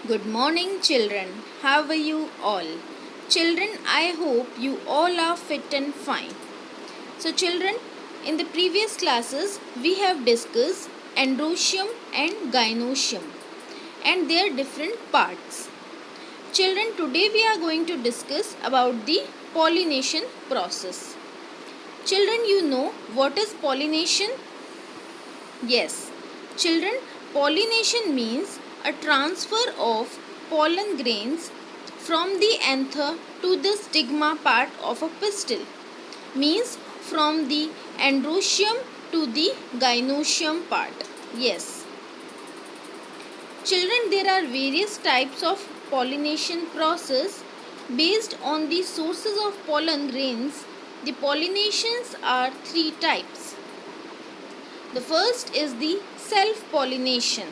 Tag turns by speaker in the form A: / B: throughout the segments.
A: Good morning, children. How are you all? Children, I hope you all are fit and fine. So, children, in the previous classes, we have discussed androecium and gynoecium and their different parts. Children, today we are going to discuss about the pollination process. Children, you know what is pollination? Yes, children, pollination means a transfer of pollen grains from the anther to the stigma part of a pistil, means from the androecium to the gynoecium part. Yes, children, there are various types of pollination process based on the sources of pollen grains. The pollinations are three types. The first is the self-pollination,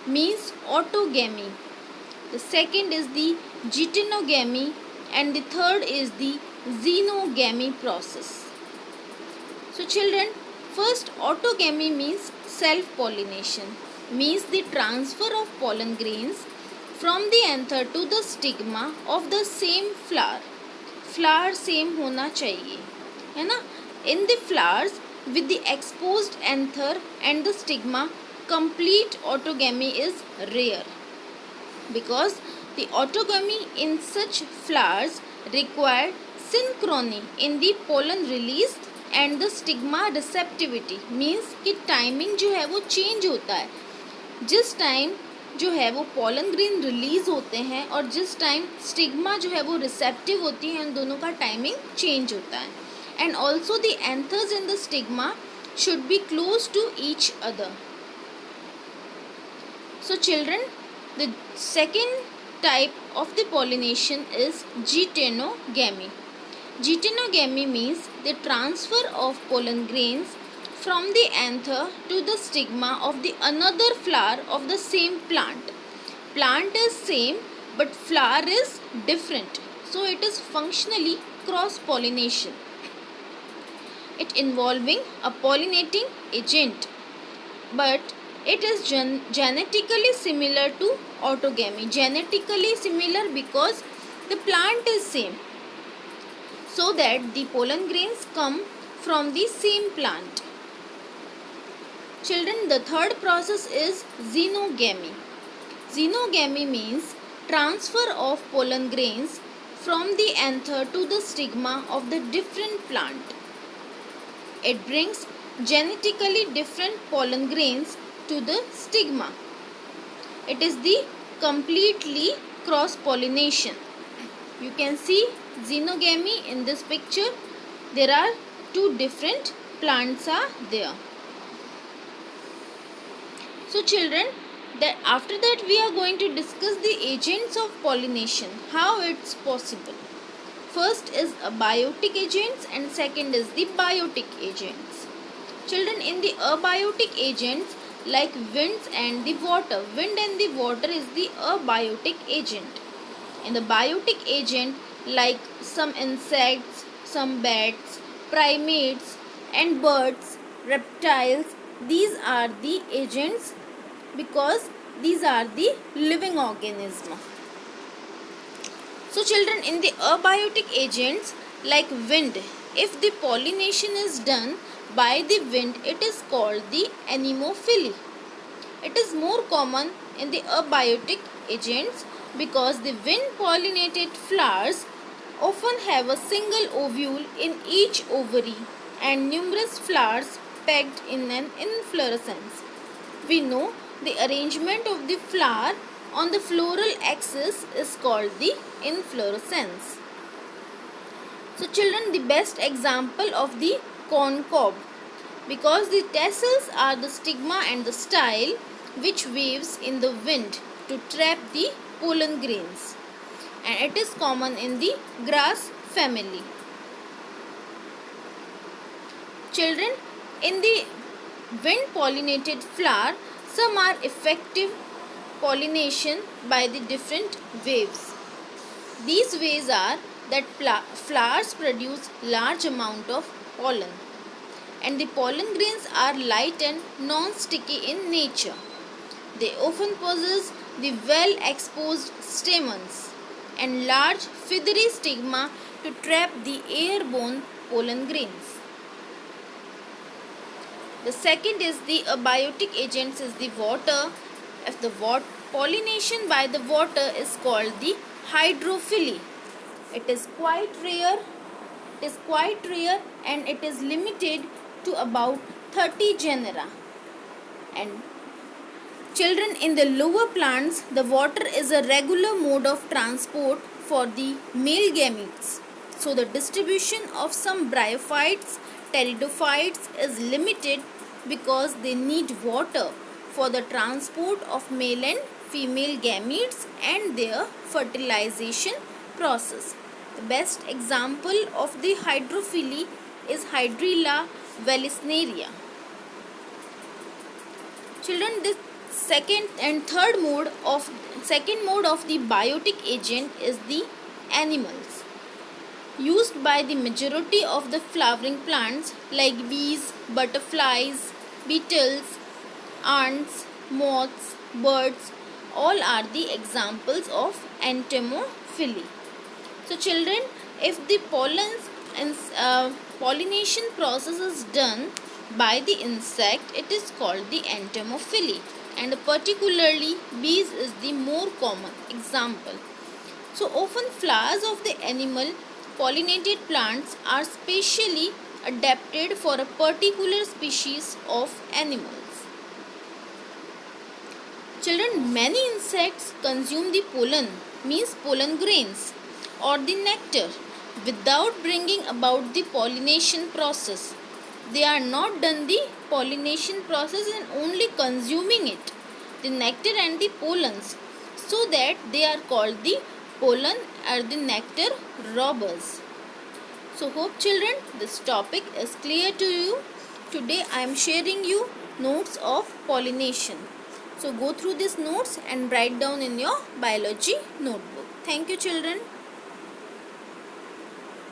A: means autogamy. The second is the geitonogamy and the third is the xenogamy process. So children, first autogamy means self-pollination, means the transfer of pollen grains from the anther to the stigma of the same flower. Flower same होना चाहिए, है ना? In the flowers with the exposed anther and the stigma, complete autogamy is rare because the autogamy in such flowers require synchrony in the pollen release and the stigma receptivity, means कि timing जो है वो change होता है. जिस time जो है वो pollen ग्रेन रिलीज होते हैं और जिस टाइम स्टिग्मा जो है वो रिसेप्टिव होती है, उन दोनों का टाइमिंग चेंज होता है. And also the anthers in the stigma should be close to each other. So children, the second type of the pollination is geitonogamy. Geitonogamy means the transfer of pollen grains from the anther to the stigma of the another flower of the same plant. Plant is same but flower is different. So it is functionally cross pollination. It involving a pollinating agent, but it is genetically similar to autogamy. Genetically similar because the plant is same, so that the pollen grains come from the same plant. Children, the third process is xenogamy. Xenogamy means transfer of pollen grains from the anther to the stigma of the different plant. It brings genetically different pollen grains to the stigma. It is the completely cross pollination. You can see xenogamy in this picture. There are two different plants are there. So children, that after that we are going to discuss the agents of pollination, how it's possible. First is abiotic agents and second is the biotic agents. Children, in the abiotic agents like winds and the water, wind and the water is the abiotic agent. In the biotic agent like some insects, some bats, primates and birds, reptiles, these are the agents because these are the living organisms. So children, in the abiotic agents like wind, if the pollination is done by the wind, it is called the anemophily. It is more common in the abiotic agents because the wind pollinated flowers often have a single ovule in each ovary and numerous flowers pegged in an inflorescence. We know the arrangement of the flower on the floral axis is called the inflorescence. So children, the best example of the corn cob, because the tassels are the stigma and the style which waves in the wind to trap the pollen grains, and it is common in the grass family. Children, in the wind pollinated flower, some are effective pollination by the different waves. These waves are that flowers produce large amount of pollen and the pollen grains are light and non-sticky in nature. They often possess the well-exposed stamens and large feathery stigma to trap the airborne pollen grains. The second is the abiotic agents is the water. If the pollination by the water is called the hydrophily. It is quite rare. It is quite rare and it is limited to about 30 genera. And children, in the lower plants, the water is a regular mode of transport for the male gametes. So the distribution of some bryophytes, pteridophytes is limited because they need water for the transport of male and female gametes and their fertilization process. The best example of the hydrophily is Hydrilla vallisneria. Children, this second mode of the biotic agent is the animals used by the majority of the flowering plants like bees, butterflies, beetles, ants, moths, birds. All are the examples of entomophily. So children, if the pollination process is done by the insect, it is called the entomophily, and particularly bees is the more common example. So often flowers of the animal pollinated plants are specially adapted for a particular species of animals. Children, many insects consume the pollen, means pollen grains, or the nectar without bringing about the pollination process. They are not done the pollination process and only consuming it, the nectar and the pollens, so that they are called the pollen or the nectar robbers. So hope children this topic is clear to you. Today I am sharing you notes of pollination. So go through these notes and write down in your biology notebook. Thank you children.